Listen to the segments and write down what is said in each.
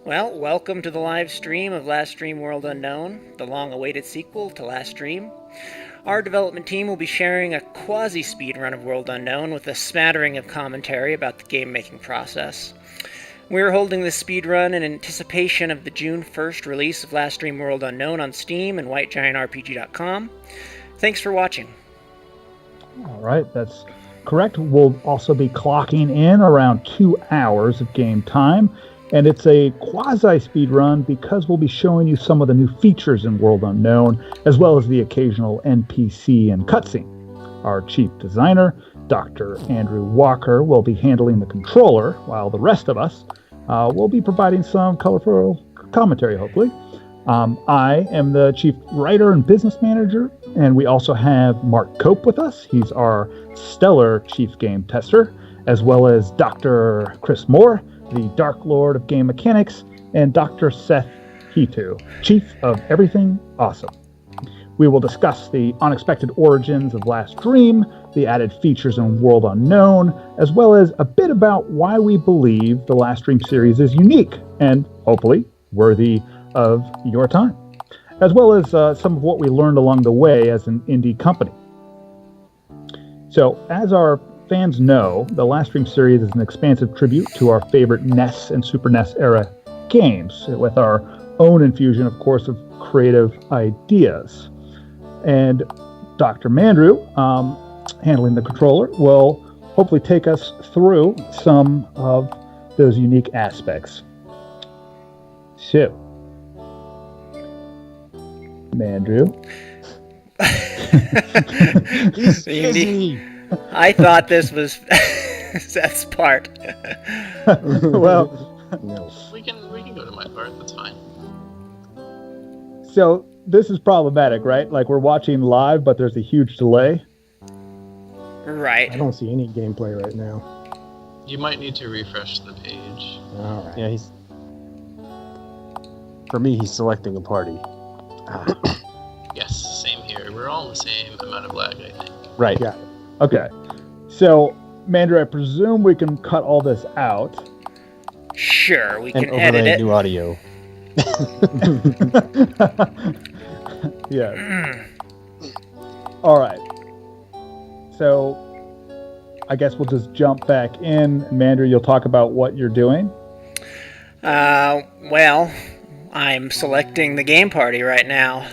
Well, welcome to the live stream of Livestream World Unknown, the long-awaited sequel to Livestream. Our development team will be sharing a quasi-speedrun of World Unknown with a smattering of commentary about the game-making process. We're holding this speedrun in anticipation of the June 1st release of Livestream World Unknown on Steam and WhiteGiantRPG.com. Thanks for watching. All right, that's correct. We'll also be clocking in around 2 hours of game time, and it's a quasi-speed run because we'll be showing you some of the new features in World Unknown, as well as the occasional NPC and cutscene. Our chief designer, Dr. Andrew Walker, will be handling the controller, while the rest of us will be providing some colorful commentary, hopefully. I am the chief writer and business manager, and we also have Mark Cope with us. He's our stellar chief game tester, as well as Dr. Chris Moore, the Dark Lord of Game Mechanics, and Dr. Seth Hitu, chief of everything awesome. We will discuss the unexpected origins of Last Dream, the added features in World Unknown, as well as a bit about why we believe the Last Dream series is unique and, hopefully, worthy of your time, as well as some of what we learned along the way as an indie company. So, as our fans know, the Last Dream series is an expansive tribute to our favorite NES and Super NES era games, with our own infusion, of course, of creative ideas. And Dr. Mandrew, handling the controller, will hopefully take us through some of those unique aspects. So, Mandrew. I thought this was Seth's part. Well, no. We can go to my part. That's fine. So this is problematic, right? Like we're watching live, but there's a huge delay. Right. I don't see any gameplay right now. You might need to refresh the page. All right. Yeah, for me, he's selecting a party. Yes, same here. We're all in the same amount of lag, I think. Right. Yeah. Okay. So, Mandrew, I presume we can cut all this out. Sure, we And can edit overlay it. new audio. Yeah. All right. So, I guess we'll just jump back in. Mandrew, you'll talk about what you're doing. Well, I'm selecting the game party right now.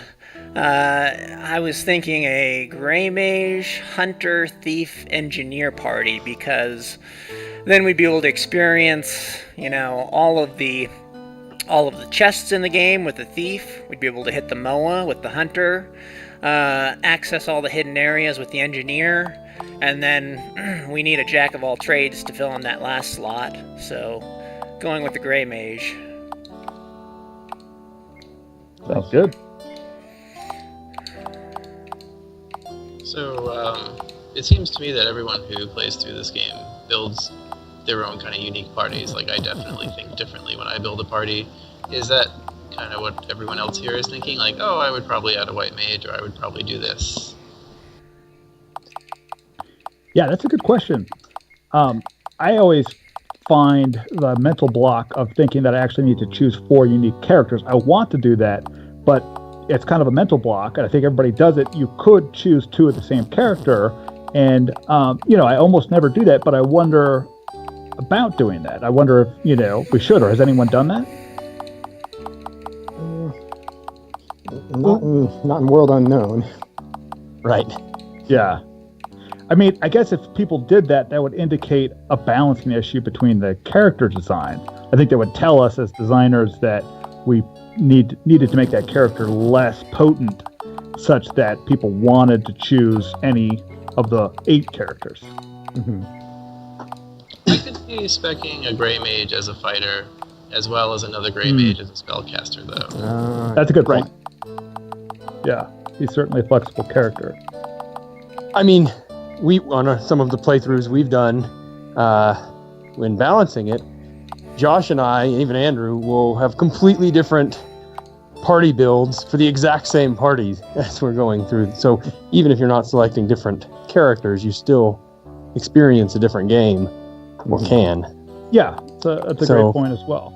I was thinking a Grey Mage, Hunter, Thief, Engineer party, because then we'd be able to experience, all of the chests in the game with the Thief. We'd be able to hit the MOA with the Hunter, access all the hidden areas with the Engineer, and then we need a Jack of all trades to fill in that last slot, so going with the Grey Mage. Sounds good. So, it seems to me that everyone who plays through this game builds their own kind of unique parties. Like, I definitely think differently when I build a party. Is that kind of what everyone else here is thinking? Like, oh, I would probably add a white mage, or I would probably do this. Yeah, that's a good question. I always find the mental block of thinking that I actually need to choose 4 unique characters. I want to do that, but it's kind of a mental block, and I think everybody does it. You could choose 2 of the same character, and I almost never do that, but I wonder about doing that. I wonder if we should, or has anyone done that? Not in World Unknown. Right. Yeah. I mean, I guess if people did that, that would indicate a balancing issue between the character design. I think that would tell us as designers that we needed to make that character less potent, such that people wanted to choose any of the 8 characters. Mm-hmm. I could see specking a Grey Mage as a fighter, as well as another Grey Mage as a spellcaster, though. That's a good point. Yeah, he's certainly a flexible character. I mean, on some of the playthroughs we've done, when balancing it, Josh and I, even Andrew, will have completely different party builds for the exact same parties as we're going through. So even if you're not selecting different characters, you still experience a different game, or can. Yeah, that's a great point as well.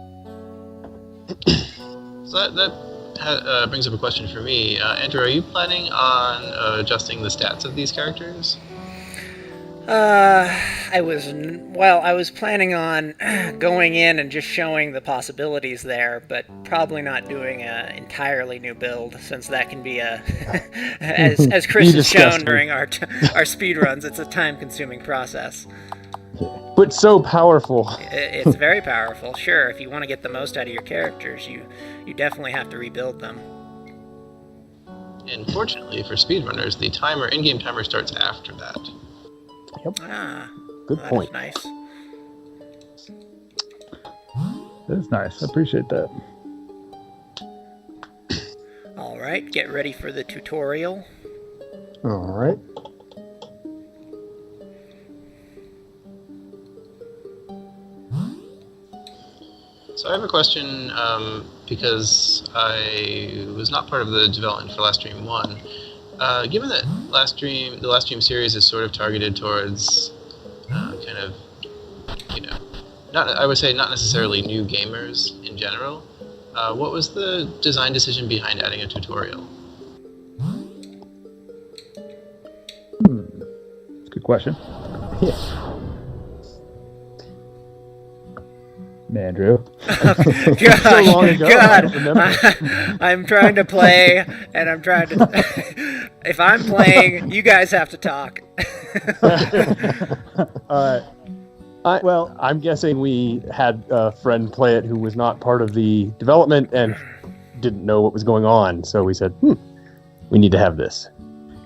So that brings up a question for me. Andrew, are you planning on adjusting the stats of these characters? I was planning on going in and just showing the possibilities there, but probably not doing an entirely new build, since that can be as Chris has shown during our speed runs, it's a time-consuming process. But so powerful. It's very powerful. Sure, if you want to get the most out of your characters, you definitely have to rebuild them. And fortunately for speedrunners, the in-game timer starts after that. Yep. Good point. Nice. That is nice. I appreciate that. All right, get ready for the tutorial. All right. So I have a question, because I was not part of the development for Livestream 1. Given that the Livestream series is sort of targeted towards kind of, I would say not necessarily new gamers in general, what was the design decision behind adding a tutorial? That's a good question. Yeah. Andrew. God, So long ago, I don't remember. I'm trying to play, and I'm trying to... If I'm playing, you guys have to talk. All right. I'm guessing we had a friend play it who was not part of the development and didn't know what was going on. So we said, we need to have this.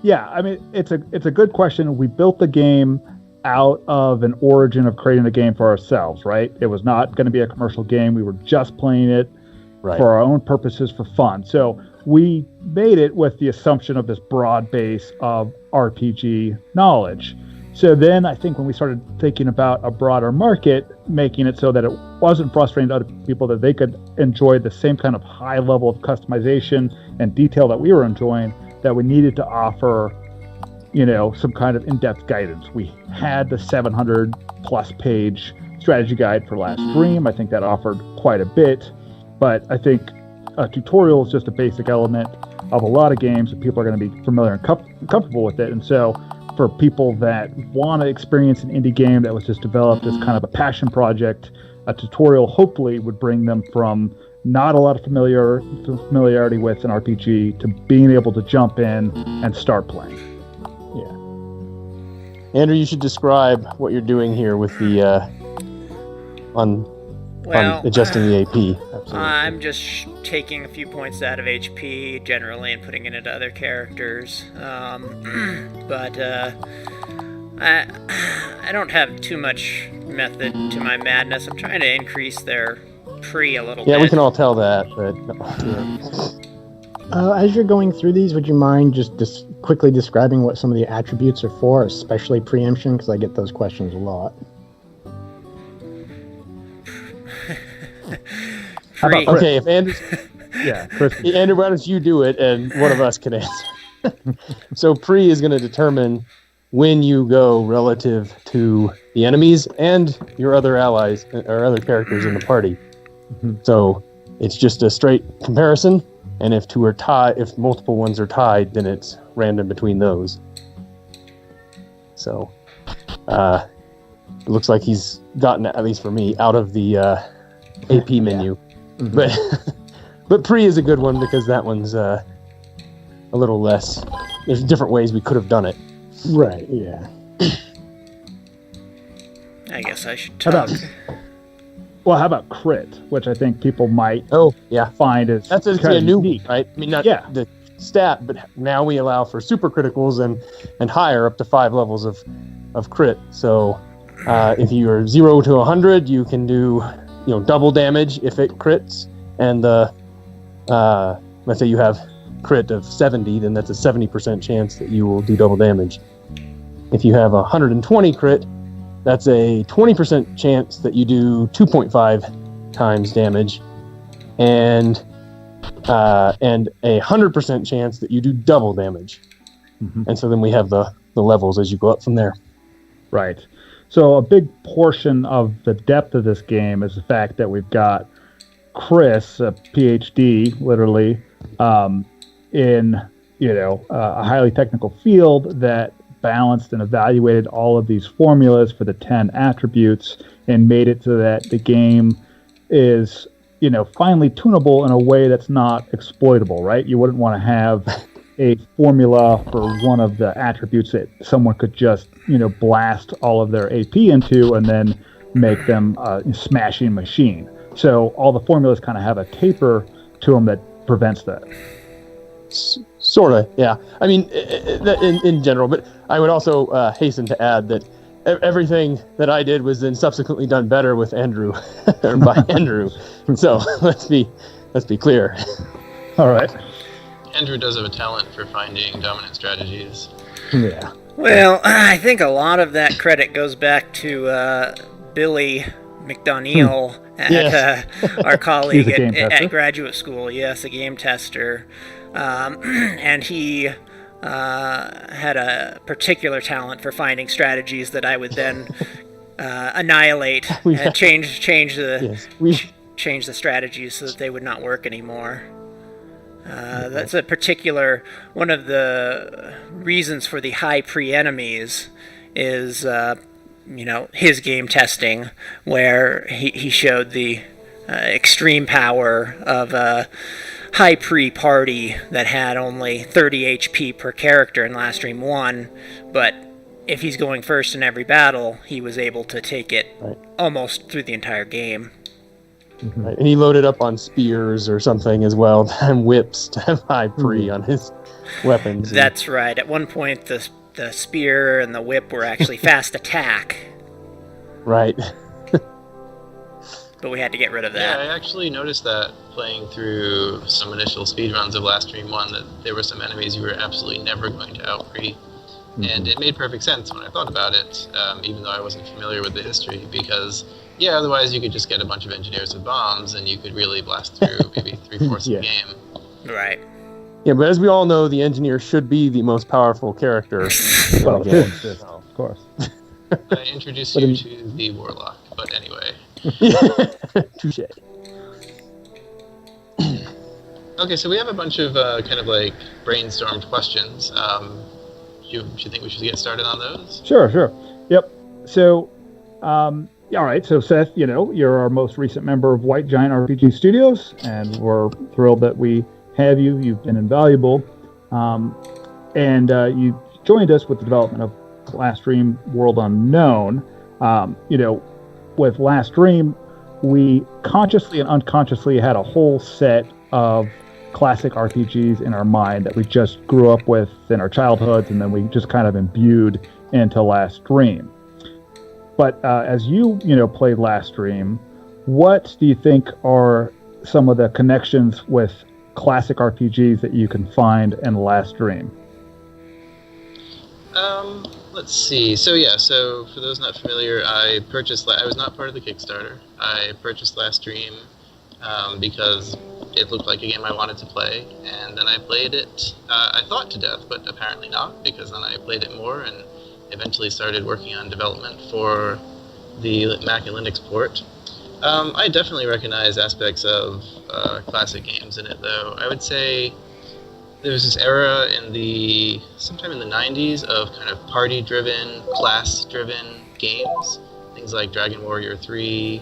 Yeah, I mean, it's a good question. We built the game out of an origin of creating the game for ourselves, right? It was not going to be a commercial game. We were just playing it for our own purposes for fun. So we made it with the assumption of this broad base of RPG knowledge. So then I think when we started thinking about a broader market, making it so that it wasn't frustrating to other people, that they could enjoy the same kind of high level of customization and detail that we were enjoying, that we needed to offer some kind of in-depth guidance. We had the 700 plus page strategy guide for Livestream. I think that offered quite a bit, but I think a tutorial is just a basic element of a lot of games that people are going to be familiar and comfortable with it. And so for people that want to experience an indie game that was just developed as kind of a passion project, a tutorial hopefully would bring them from not a lot of familiarity with an RPG to being able to jump in and start playing. Andrew, you should describe what you're doing here with the on adjusting the AP. Absolutely. I'm just taking a few points out of HP generally and putting it into other characters. But I don't have too much method to my madness. I'm trying to increase their pre a little bit. Yeah, we can all tell that, but As you're going through these, would you mind just quickly describing what some of the attributes are for, especially preemption, because I get those questions a lot. Okay, if Andrew... Yeah, Chris. Andrew, why don't you do it, and one of us can answer. So pre is going to determine when you go relative to the enemies and your other allies, or other characters in the party. Mm-hmm. So it's just a straight comparison. And if two are tied, if multiple ones are tied, then it's random between those. So, it looks like he's gotten, at least for me, out of the AP menu. Yeah. Mm-hmm. But pre is a good one because that one's a little less. There's different ways we could have done it. Right. Yeah. I guess I should talk. How about crit, which I think people might find as that's a new one, right? I mean, not the stat, but now we allow for super criticals and higher, up to 5 levels of crit. So if you are 0 to 100, you can do double damage if it crits, and let's say you have crit of 70, then that's a 70% chance that you will do double damage. If you have 120 crit, that's a 20% chance that you do 2.5 times damage, and a 100% chance that you do double damage. Mm-hmm. And so then we have the levels as you go up from there. Right. So a big portion of the depth of this game is the fact that we've got Chris, a PhD, literally, in a highly technical field that balanced and evaluated all of these formulas for the 10 attributes and made it so that the game is finely tunable in a way that's not exploitable, right? You wouldn't want to have a formula for one of the attributes that someone could just blast all of their AP into and then make them a smashing machine. So all the formulas kind of have a taper to them that prevents that. Sort of, yeah. I mean, in general, but I would also hasten to add that everything that I did was then subsequently done better with Andrew, or by Andrew. So let's be clear. All right. Andrew does have a talent for finding dominant strategies. Yeah. Well, I think a lot of that credit goes back to Billy McDoneil at our colleague at graduate school. Yes, a game tester. And he had a particular talent for finding strategies that I would then annihilate and change the strategies so that they would not work anymore. That's a particular one of the reasons for the high pre-enemies is his game testing, where he showed the extreme power of a high pre-party that had only 30 HP per character in Livestream 1, but if he's going first in every battle, he was able to take it almost through the entire game. Mm-hmm. Right. And he loaded up on spears or something as well, and whips to have high pre on his weapons. That's right. At one point, the spear and the whip were actually fast attack. Right. But we had to get rid of that. Yeah, I actually noticed that playing through some initial speedruns of Livestream 1, that there were some enemies you were absolutely never going to out-pre. Mm-hmm. And it made perfect sense when I thought about it, even though I wasn't familiar with the history, because, otherwise you could just get a bunch of engineers with bombs and you could really blast through maybe 3/4 of the game. Right. Yeah, but as we all know, the engineer should be the most powerful character. Well, of course. I introduced you to the Warlock, but anyway. Touche. Okay, so we have a bunch of kind of like brainstormed questions. Do you think we should get started on those? Sure. Yep. So, all right. So, Seth, you're our most recent member of White Giant RPG Studios, and we're thrilled that we have you. You've been invaluable. And you joined us with the development of Livestream World Unknown. With Livestream, we consciously and unconsciously had a whole set of classic RPGs in our mind that we just grew up with in our childhoods, and then we just kind of imbued into Livestream. But as you played Livestream, what do you think are some of the connections with classic RPGs that you can find in Livestream? Let's see. So for those not familiar, I was not part of the Kickstarter. I purchased Livestream because it looked like a game I wanted to play, and then I played it, I thought to death, but apparently not, because then I played it more and eventually started working on development for the Mac and Linux port. I definitely recognize aspects of classic games in it, though. I would say there was this era sometime in the 90s of kind of party-driven, class-driven games. Things like Dragon Warrior 3,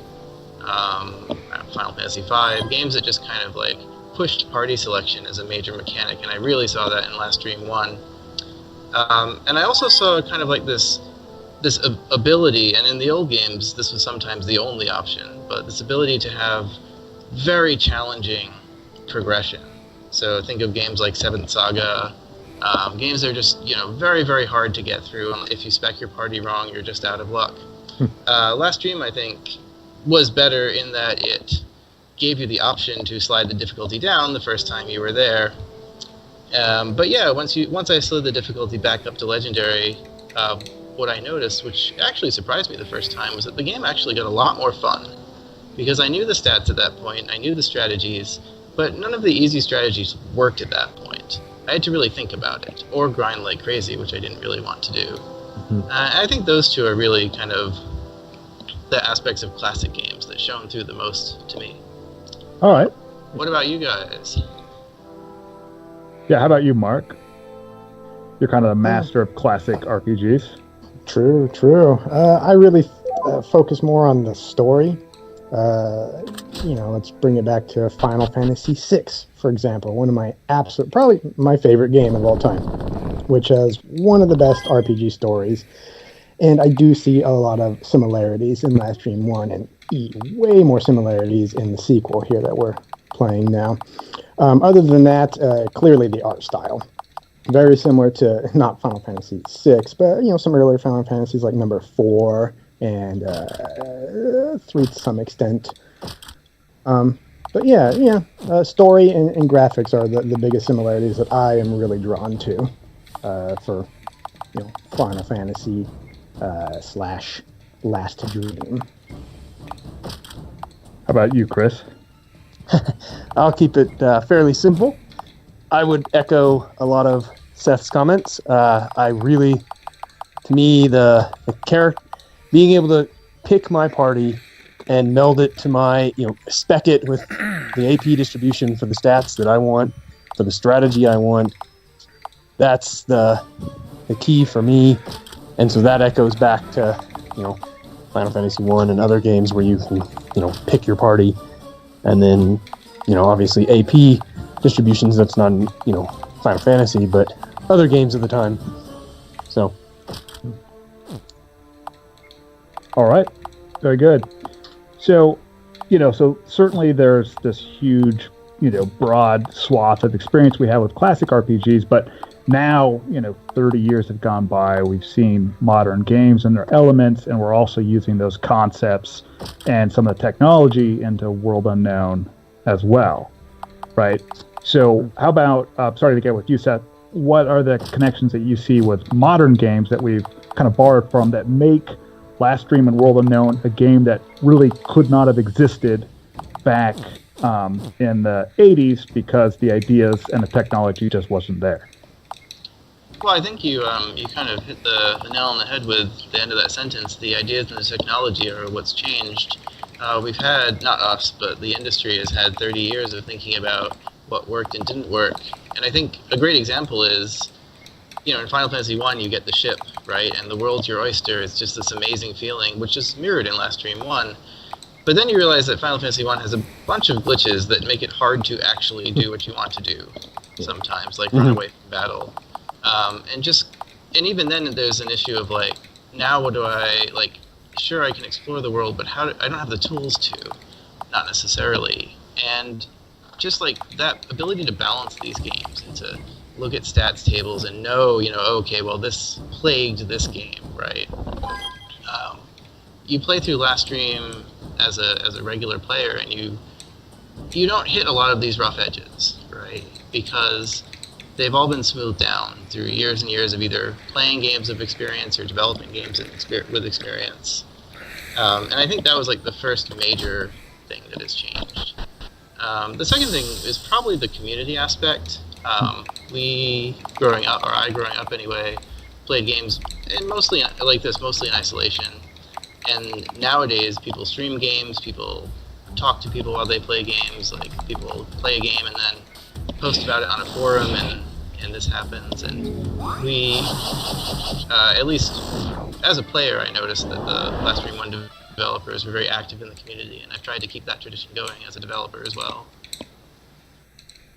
Final Fantasy V, games that just kind of like pushed party selection as a major mechanic, and I really saw that in Livestream 1. And I also saw kind of like this ability, and in the old games this was sometimes the only option, but this ability to have very challenging progression. So think of games like Seventh Saga, games that are just very, very hard to get through, and if you spec your party wrong, you're just out of luck. Livestream, I think, was better in that it gave you the option to slide the difficulty down the first time you were there. But yeah, once I slid the difficulty back up to Legendary, what I noticed, which actually surprised me the first time, was that the game actually got a lot more fun. Because I knew the stats at that point, I knew the strategies, but none of the easy strategies worked at that point. I had to really think about it, or grind like crazy, which I didn't really want to do. Mm-hmm. I think those two are really kind of the aspects of classic games that shone through the most to me. All right. What about you guys? Yeah, how about you, Mark? You're kind of the master of classic RPGs. True. I really focus more on the story. Let's bring it back to Final Fantasy VI, for example. One of my probably my favorite game of all time, which has one of the best RPG stories. And I do see a lot of similarities in Livestream 1 and way more similarities in the sequel here that we're playing now. Other than that, clearly the art style. Very similar to, not Final Fantasy VI, but, some earlier Final Fantasies like number 4 and 3 to some extent. But story and graphics are the biggest similarities that I am really drawn to for, Final Fantasy / Last Dream. How about you, Chris? I'll keep it fairly simple. I would echo a lot of Seth's comments. To me, the character, being able to pick my party and meld it to my, spec it with the AP distribution for the stats that I want, for the strategy I want, that's the key for me. And so that echoes back to, Final Fantasy 1 and other games where you can, pick your party. And then, obviously AP distributions, that's not, Final Fantasy, but other games of the time. So. All right. Very good. So, so certainly there's this huge, broad swath of experience we have with classic RPGs, but now, 30 years have gone by, we've seen modern games and their elements, and we're also using those concepts and some of the technology into World Unknown as well, right? So how about, starting to get with you, Seth, what are the connections that you see with modern games that we've kind of borrowed from that make Last Dream and World Unknown a game that really could not have existed back in the 80s because the ideas and the technology just wasn't there? Well, I think you kind of hit the nail on the head with the end of that sentence. The ideas and the technology are what's changed. We've had, not us, but the industry has had 30 years of thinking about what worked and didn't work. And I think a great example is, in Final Fantasy 1, you get the ship, right? And the world's your oyster. It's just this amazing feeling, which is mirrored in Last Dream 1. But then you realize that Final Fantasy 1 has a bunch of glitches that make it hard to actually do what you want to do sometimes, like run away from battle. And even then there's an issue of now what do I, sure I can explore the world, but I don't have the tools to, not necessarily. And just that ability to balance these games and to look at stats tables and know, okay, well this plagued this game, right? You play through Last Dream as a regular player and you don't hit a lot of these rough edges, right? Because they've all been smoothed down through years and years of either playing games of experience or developing games with experience. And I think that was the first major thing that has changed. The second thing is probably the community aspect. I growing up anyway, played games and mostly in isolation. And nowadays people stream games, people talk to people while they play games, people play a game and then post about it on a forum and this happens, and we, at least as a player, I noticed that the Last Dream 1 developers were very active in the community, and I've tried to keep that tradition going as a developer as well.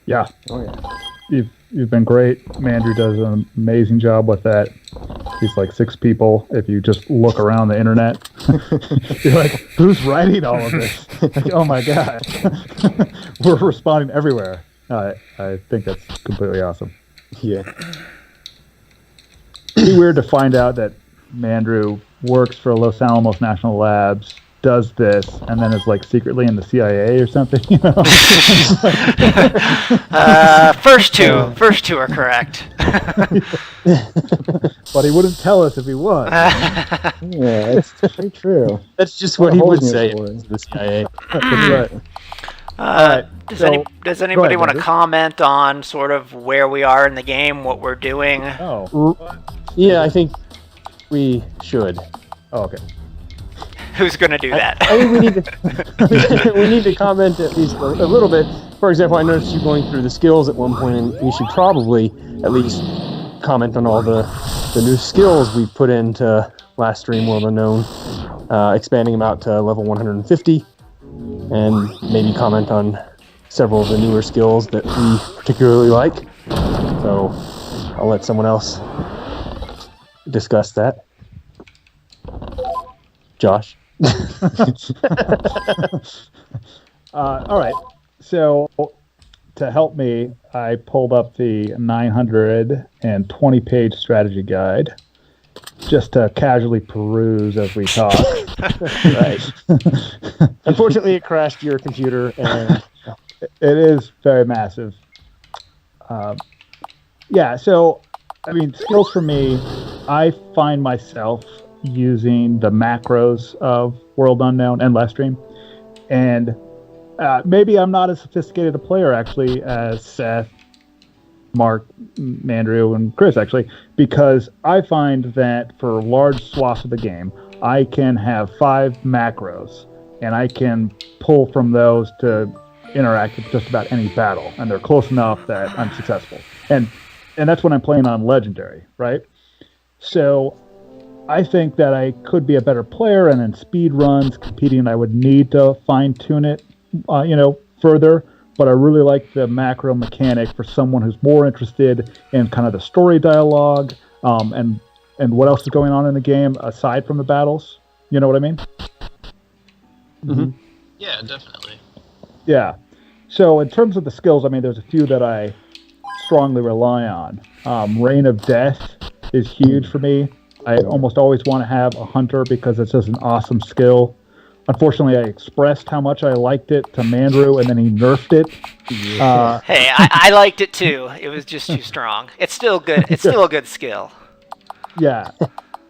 Yeah. Oh, yeah. You've been great. Mandrew does an amazing job with that. He's 6 people. If you just look around the internet, you're like, who's writing all of this? Oh my God. We're responding everywhere. I think that's completely awesome. Yeah. It'd be weird to find out that Mandrew works for Los Alamos National Labs, does this, and then is secretly in the CIA or something, First two are correct. But he wouldn't tell us if he was. Yeah, it's very true. That's just what he would say to the CIA. That's right. Does anybody want to comment on sort of where we are in the game, what we're doing? Oh. Yeah, I think we should. Oh, okay. Who's going to do that? I think we need to we need to comment at least a little bit. For example, I noticed you going through the skills at one point, and we should probably at least comment on all the new skills we put into last stream, World Unknown, expanding them out to level 150, and maybe comment on several of the newer skills that we particularly like. So I'll let someone else discuss that. Josh? All right. So to help me, I pulled up the 920-page strategy guide just to casually peruse as we talk. Right. Unfortunately, it crashed your computer, and it is very massive. Yeah, so, I mean, skills for me, I find myself using the macros of World Unknown and Livestream. And maybe I'm not as sophisticated a player, actually, as Seth, Mark, Andrew, and Chris, actually, because I find that for large swaths of the game, I can have 5 macros, and I can pull from those to interact with just about any battle, and they're close enough that I'm successful. And that's when I'm playing on Legendary, right? So I think that I could be a better player, and in speed runs, competing, I would need to fine-tune it, further. But I really like the macro mechanic for someone who's more interested in kind of the story dialogue, and what else is going on in the game aside from the battles. You know what I mean? Mm-hmm. Yeah, definitely. Yeah. So in terms of the skills, I mean, there's a few that I strongly rely on. Reign of Death is huge for me. I almost always want to have a hunter because it's just an awesome skill. Unfortunately, I expressed how much I liked it to Mandrew, and then he nerfed it. Hey, I liked it too. It was just too strong. It's still good. It's still a good skill. Yeah,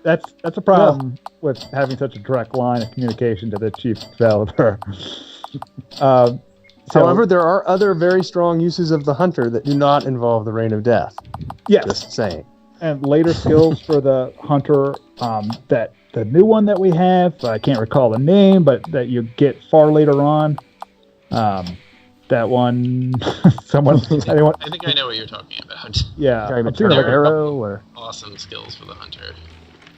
that's a problem with having such a direct line of communication to the chief developer. However, there are other very strong uses of the hunter that do not involve the Reign of Death. Yes. Just saying. And later skills for the hunter, that the new one that we have, I can't recall the name, but that you get far later on. That one, anyone? I think I know what you're talking about. Yeah, Sorry, I'm thinking Eternal of Arrow, or Awesome skills for the hunter.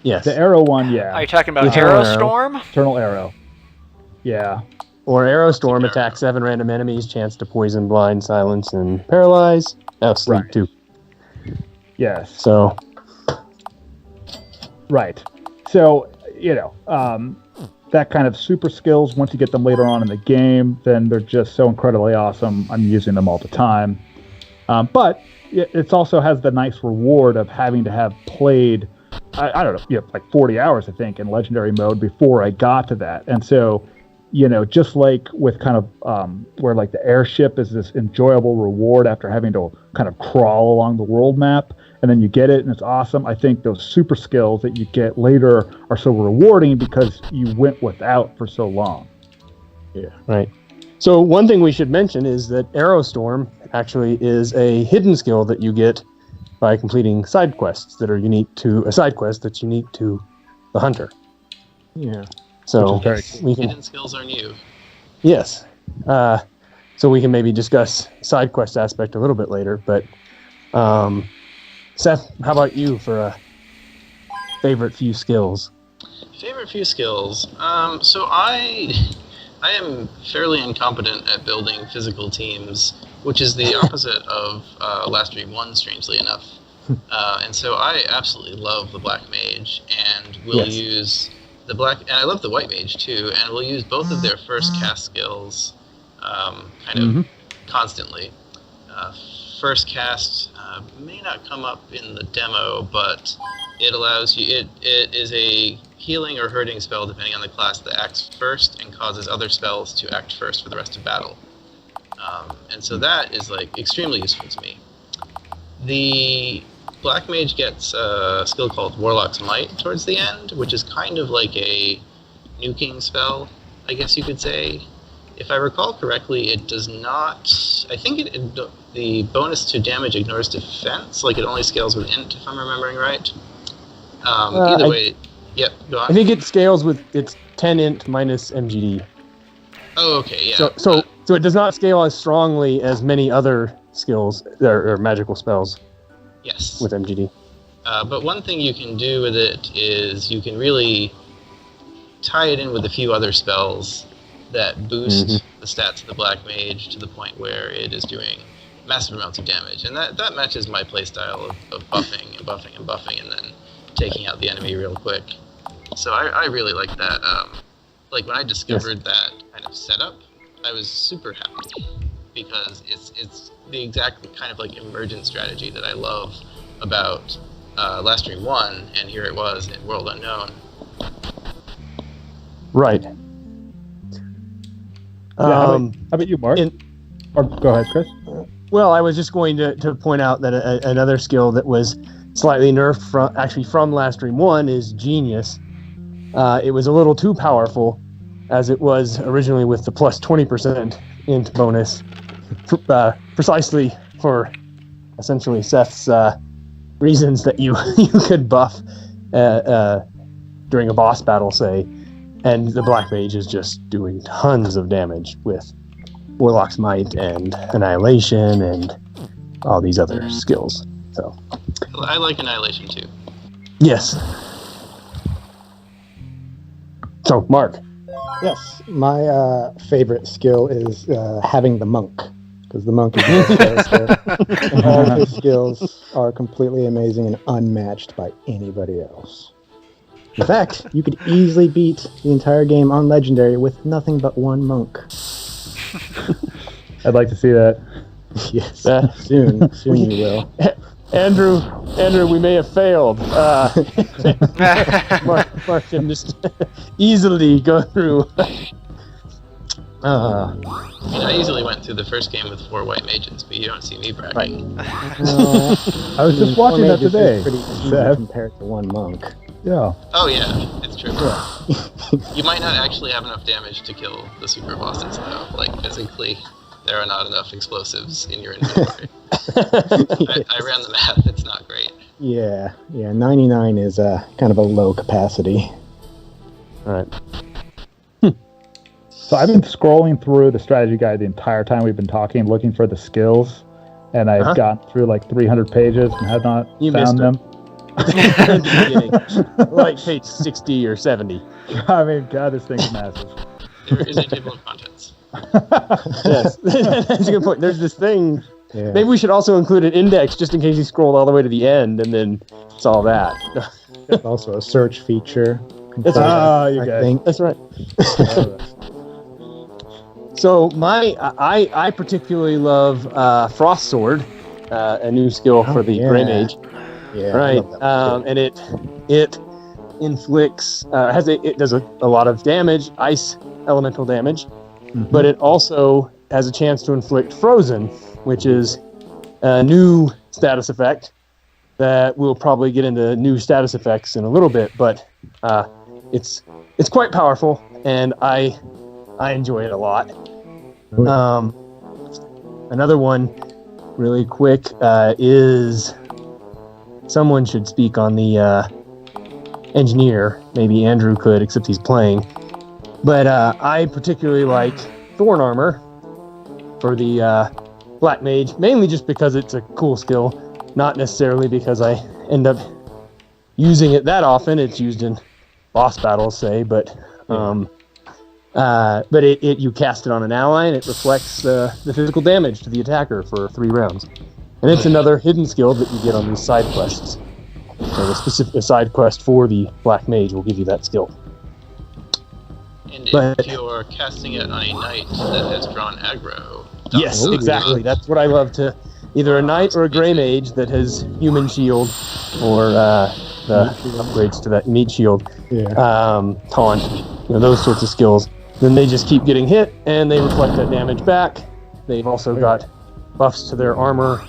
yes, the arrow one. Yeah, Are you talking about Eternal Arrow Arrow. Storm? Eternal Arrow. Yeah, or Arrow Storm Arrow. attacks 7 random enemies, chance to poison, blind, silence, and paralyze. Oh, sleep Right. too. yes, So right. So that kind of super skills, once you get them later on in the game, then they're just so incredibly awesome. I'm using them all the time. But it also has the nice reward of having to have played, I don't know, like 40 hours, I think, in Legendary mode before I got to that. And so, just like with kind of where like the airship is this enjoyable reward after having to kind of crawl along the world map, and then you get it and it's awesome. I think those super skills that you get later are so rewarding because you went without for so long. yeah, right. So one thing we should mention is that Arrow Storm actually is a hidden skill that you get by completing side quests that are unique to a side quest that's unique to the hunter. Yeah. So Which is very we can Hidden skills are new. yes. So we can maybe discuss side quest aspect a little bit later, but Seth, how about you for a favorite few skills? Favorite few skills. So I am fairly incompetent at building physical teams, which is the opposite of Last Dream 1, strangely enough. And so I absolutely love the Black Mage, and will Yes. use the Black, and I love the White Mage too, and we'll use both of their first cast skills kind of constantly. First cast may not come up in the demo, but it allows you, it is a healing or hurting spell depending on the class that acts first and causes other spells to act first for the rest of battle. And so that is like extremely useful to me. The Black Mage gets a skill called Warlock's Might towards the end, which is kind of like a nuking spell, I guess you could say. If I recall correctly, it does not... I think the bonus to damage ignores defense, like it only scales with int, if I'm remembering right. Either way... Yep, go on. I think it scales with its 10 int minus MGD. Oh, okay, yeah. So it does not scale as strongly as many other skills or magical spells yes. with MGD. But one thing you can do with it is you can really tie it in with a few other spells that boost the stats of the Black Mage to the point where it is doing massive amounts of damage. And that matches my playstyle of buffing and buffing and buffing and then taking out the enemy real quick. So I really like that. Like when I discovered that kind of setup, I was super happy because it's the exact kind of like emergent strategy that I love about Livestream 1, and here it was in World Unknown. Right. How about you, Mark? Or go ahead, Chris. Well, I was just going to point out that another skill that was slightly nerfed from Livestream 1 is Genius. It was a little too powerful, as it was originally with the plus 20% int bonus, precisely for essentially Seth's reasons that you could buff during a boss battle, say, and the Black Mage is just doing tons of damage with Warlock's Might and Annihilation and all these other skills. So I like Annihilation too. yes. So Mark. Yes, my favorite skill is having the monk, because the monk is the character, and all of his skills are completely amazing and unmatched by anybody else. In fact, you could easily beat the entire game on Legendary with nothing but one monk. I'd like to see that. Yes, soon you will. Andrew, we may have failed. Mark can just easily go through. I mean, I easily went through the first game with 4 white mages, but you don't see me bragging. I was just watching that today. Pretty easy compared to one monk. Yeah. Oh yeah, it's true. You might not actually have enough damage to kill the super bosses though. Like physically, there are not enough explosives in your inventory. I ran the math, it's not great. Yeah, 99 is kind of a low capacity. All right. So I've been scrolling through the strategy guide the entire time we've been talking, looking for the skills, and I've gotten through like 300 pages and have not found them. Like page 60 or 70. I mean, God, this thing's massive. There is a table of contents. Yes, that's a good point. There's this thing. Yeah. Maybe we should also include an index just in case you scrolled all the way to the end and then saw that. There's also a search feature. That's right. You I guys. think. That's right. So I particularly love Frost Sword, a new skill for the Grey Mage. Yeah, Right. And it inflicts it does a lot of damage, ice elemental damage, but it also has a chance to inflict Frozen, which is a new status effect that we'll probably get into new status effects in a little bit, but it's quite powerful and I enjoy it a lot. Another one really quick is someone should speak on the engineer. Maybe Andrew could, except he's playing. But I particularly like Thorn Armor for the Black Mage, mainly just because it's a cool skill, not necessarily because I end up using it that often. It's used in boss battles, say, but you cast it on an ally and it reflects the physical damage to the attacker for 3 rounds. And it's another hidden skill that you get on these side quests. So the specific side quest for the Black Mage will give you that skill. And if you're casting it on a knight that has drawn aggro... Yes, exactly. That's what I love to... Either a knight or a Grey Mage that has human shield or the upgrades to that meat shield, taunt, those sorts of skills. Then they just keep getting hit and they reflect that damage back. They've also got buffs to their armor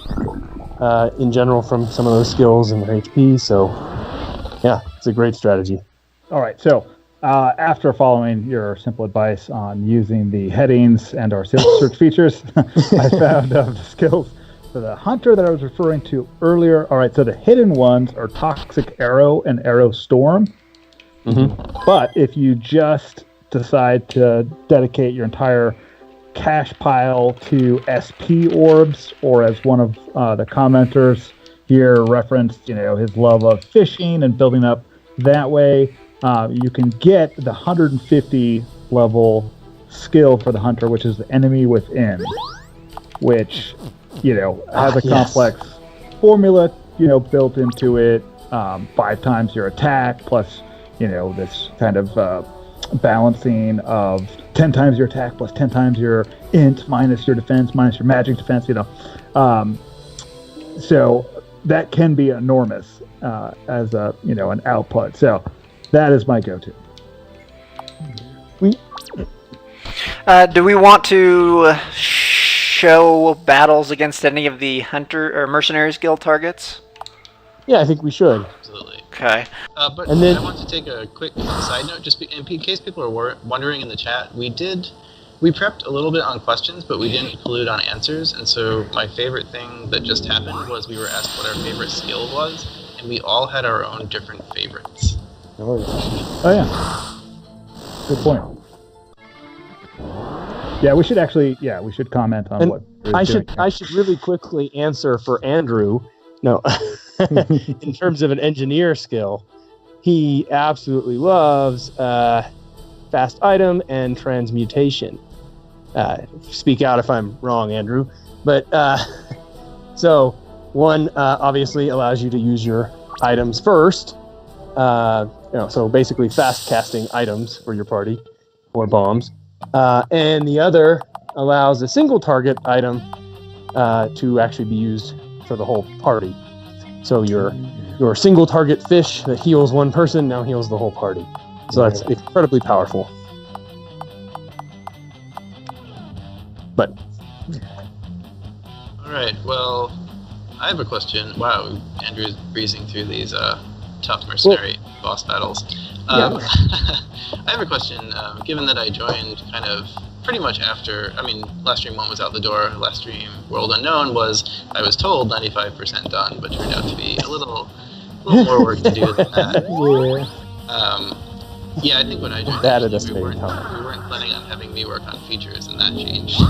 in general from some of those skills and their HP. So, yeah, it's a great strategy. All right, so after following your simple advice on using the headings and our search features, I found the skills for the hunter that I was referring to earlier. All right, so the hidden ones are Toxic Arrow and Arrow Storm. But if you just decide to dedicate your entire cash pile to SP orbs, or as one of the commenters here referenced, his love of fishing and building up that way, you can get the 150 level skill for the hunter, which is the enemy within, which has a complex formula built into it. 5 times your attack plus this kind of balancing of 10 times your attack plus 10 times your int minus your defense minus your magic defense. So that can be enormous as an output. So that is my go-to. Do we want to show battles against any of the hunter or mercenaries guild targets? Yeah, I think we should. Absolutely. Okay. But And then- I want to take a quick side note, just in case people are wondering in the chat. We prepped a little bit on questions, but we didn't include on answers. And so my favorite thing that just happened was we were asked what our favorite skill was, and we all had our own different favorites. Oh yeah. Good point. Yeah, we should comment on And what I should really quickly answer for Andrew. No, in terms of an engineer skill, he absolutely loves fast item and transmutation. Speak out if I'm wrong, Andrew. But so one obviously allows you to use your items first. So basically fast casting items for your party or bombs. And the other allows a single target item to actually be used for the whole party. So your single target fish that heals one person now heals the whole party. So that's incredibly powerful. But All right. Well, I have a question. Wow, Andrew's breezing through these tough mercenary boss battles. I have a question. Given that I joined kind of pretty much after, Livestream 1 was out the door. Livestream World Unknown was, I was told, 95% done, but turned out to be a little more work to do than that. I think when I joined, That at we this weren't planning on having me work on features, and that changed.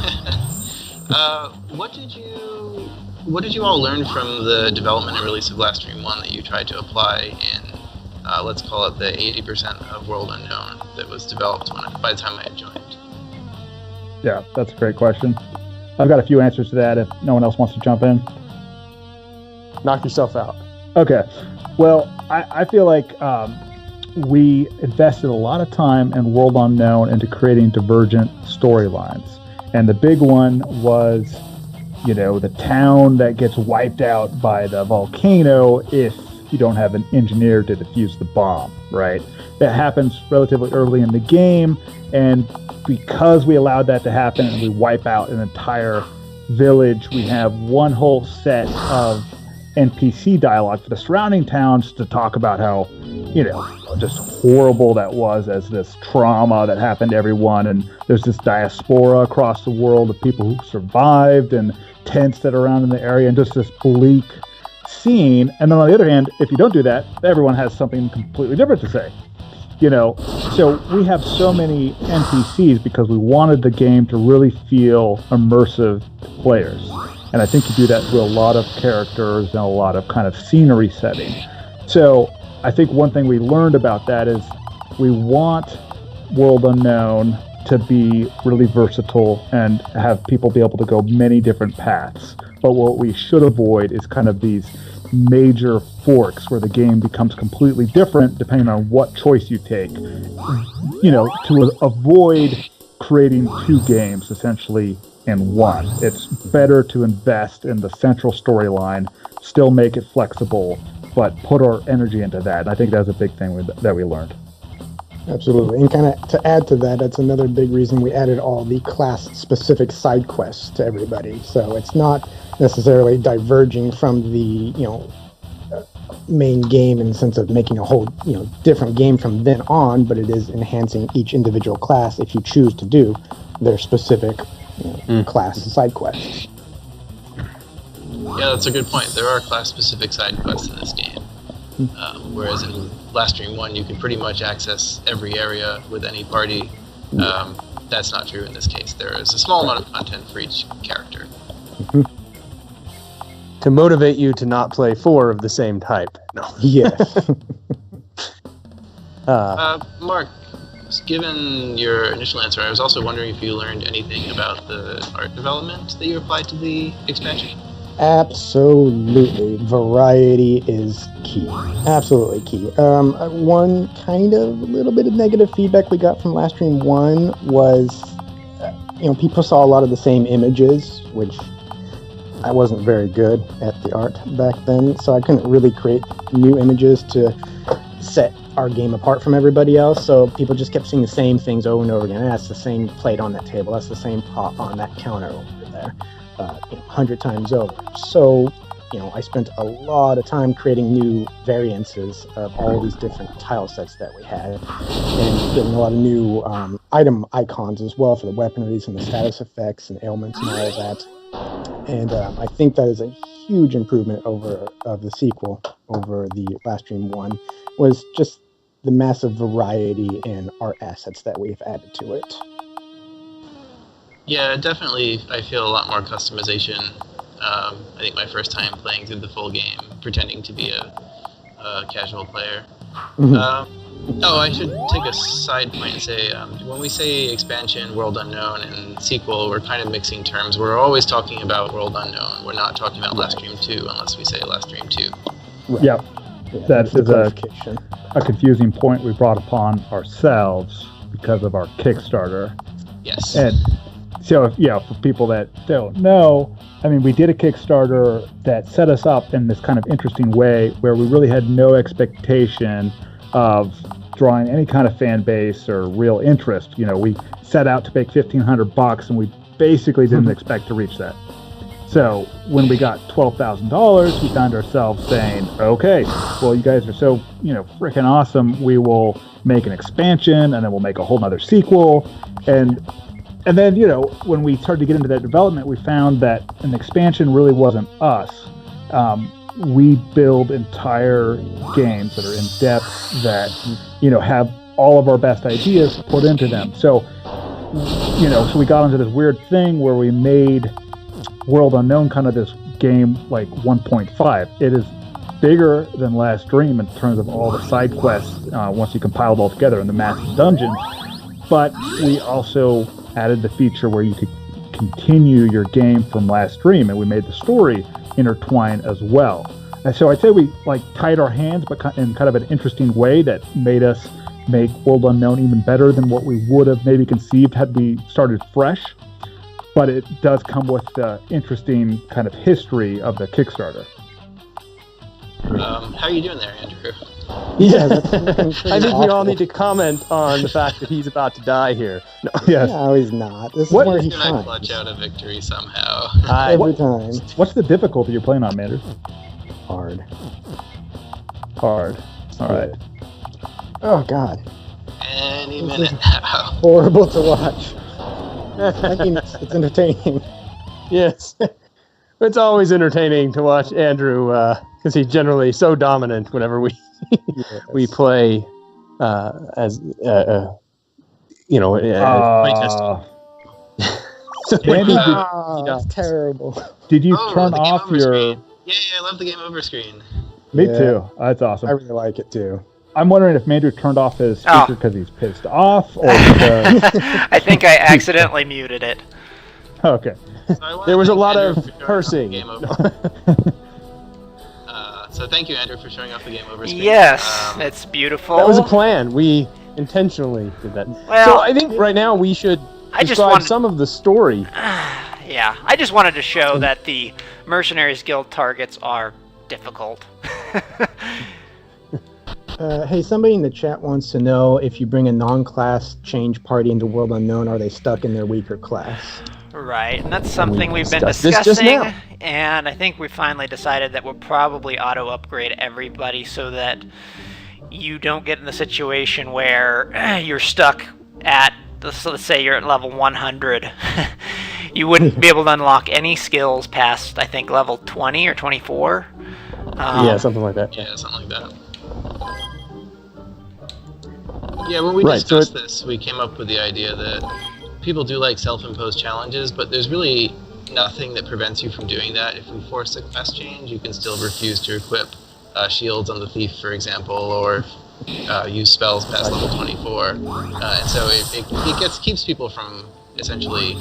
What did you all learn from the development and release of Livestream 1 that you tried to apply in, let's call it the 80% of World Unknown that was developed by the time I had joined? Yeah, that's a great question. I've got a few answers to that if no one else wants to jump in. knock yourself out. Okay. Well, I feel like we invested a lot of time in World Unknown into creating divergent storylines. And the big one was, the town that gets wiped out by the volcano if you don't have an engineer to defuse the bomb, right? That happens relatively early in the game, and because we allowed that to happen and we wipe out an entire village, we have one whole set of NPC dialogue for the surrounding towns to talk about how, just horrible that was as this trauma that happened to everyone. And there's this diaspora across the world of people who survived and tents that are around in the area, and just this bleak scene. And then on the other hand, if you don't do that, everyone has something completely different to say. So we have so many NPCs because we wanted the game to really feel immersive to players. And I think you do that through a lot of characters and a lot of kind of scenery setting. So I think one thing we learned about that is we want World Unknown to be really versatile and have people be able to go many different paths. But what we should avoid is kind of these major forks where the game becomes completely different depending on what choice you take, to avoid creating two games essentially in one. It's better to invest in the central storyline, still make it flexible, but put our energy into that. And I think that's a big thing that we learned. Absolutely. And kind of to add to that, that's another big reason we added all the class-specific side quests to everybody. So it's not necessarily diverging from the, main game in the sense of making a whole, different game from then on, but it is enhancing each individual class if you choose to do their specific class side quests. Yeah, that's a good point. There are class-specific side quests in this game. Whereas in Livestream 1, you can pretty much access every area with any party. That's not true in this case. There is a small amount of content for each character. To motivate you to not play 4 of the same type. No. Yes. Mark, given your initial answer, I was also wondering if you learned anything about the art development that you applied to the expansion. Absolutely. Variety is key. Absolutely key. One kind of little bit of negative feedback we got from Livestream 1 was, people saw a lot of the same images, which I wasn't very good at the art back then, so I couldn't really create new images to set our game apart from everybody else. So people just kept seeing the same things over and over again. That's the same plate on that table. That's the same pot on that counter over there. 100 times over. So, I spent a lot of time creating new variances of all these different tile sets that we had, and getting a lot of new item icons as well for the weaponries and the status effects and ailments and all of that. And I think that is a huge improvement of the sequel over the Livestream 1, was just the massive variety in art assets that we've added to it. Yeah, definitely. I feel a lot more customization. I think my first time playing through the full game, pretending to be a casual player. I should take a side point and say, when we say expansion, World Unknown, and sequel, we're kind of mixing terms. We're always talking about World Unknown. We're not talking about Livestream 2 unless we say Livestream 2. Right. Yep. Yeah, That is a confusing point we brought upon ourselves because of our Kickstarter. Yes. And so, for people that don't know, we did a Kickstarter that set us up in this kind of interesting way where we really had no expectation of drawing any kind of fan base or real interest. We set out to make $1,500 and we basically didn't expect to reach that. So when we got $12,000, we found ourselves saying, okay, well, you guys are so, freaking awesome. We will make an expansion and then we'll make a whole nother sequel. And then, when we started to get into that development, we found that an expansion really wasn't us. We build entire games that are in depth that, have all of our best ideas put into them. So, so we got into this weird thing where we made World Unknown kind of this game like 1.5. It is bigger than Livestream in terms of all the side quests once you compile it all together in the massive dungeons. But we also added the feature where you could continue your game from Livestream, and we made the story intertwine as well. And so I'd say we tied our hands, but in kind of an interesting way that made us make World Unknown even better than what we would have maybe conceived had we started fresh. But it does come with the interesting kind of history of the Kickstarter. How are you doing there, Andrew? Yeah, I think we all need to comment on the fact that he's about to die here. No. Yes. No, he's not. This is What- where He's he gonna shines. clutch out a victory somehow. Every time. What's the difficulty you're playing on, Manders? Hard. Hard. All right. Oh, God. Any This minute is- now. Horrible to watch. I mean, it's entertaining. Yes. It's always entertaining to watch Andrew because he's generally so dominant whenever we we play as playtesting. Andy, That's terrible. did you Oh, turn the game off over your? screen. Yeah, I love the game over screen. Me Yeah. too. That's awesome. I really like it, too. I'm wondering if Mandrew turned off his Oh. speaker because he's pissed off, or because... I think I accidentally muted it. Okay. So I wanna There was a thank lot Andrew of for showing off the cursing. game over- So thank you, Andrew, for showing off the game over screen. Yes, it's beautiful. That was a plan. We intentionally did that. Well, so I think right now we should I just describe wanted- some of the story. Yeah, I just wanted to show that the Mercenaries Guild targets are difficult. Hey, somebody in the chat wants to know if you bring a non-class change party into World Unknown, are they stuck in their weaker class? Right, and that's something we've been discussed this just discussing, now. and I think we finally decided that we'll probably auto-upgrade everybody so that you don't get in the situation where you're stuck at, so let's say you're at level 100. You wouldn't be able to unlock any skills past, I think, level 20 or 24. Yeah, something like that. Yeah, something like that. Yeah, when we Right, so discussed this, we came up with the idea that people do like self-imposed challenges, but there's really nothing that prevents you from doing that. If we force a class change, you can still refuse to equip shields on the thief, for example, or use spells past level 24. And so it keeps people from essentially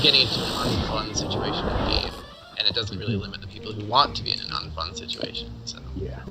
getting into an unfun situation in the game, and it doesn't really limit the people who want to be in an unfun situation. So. Yeah.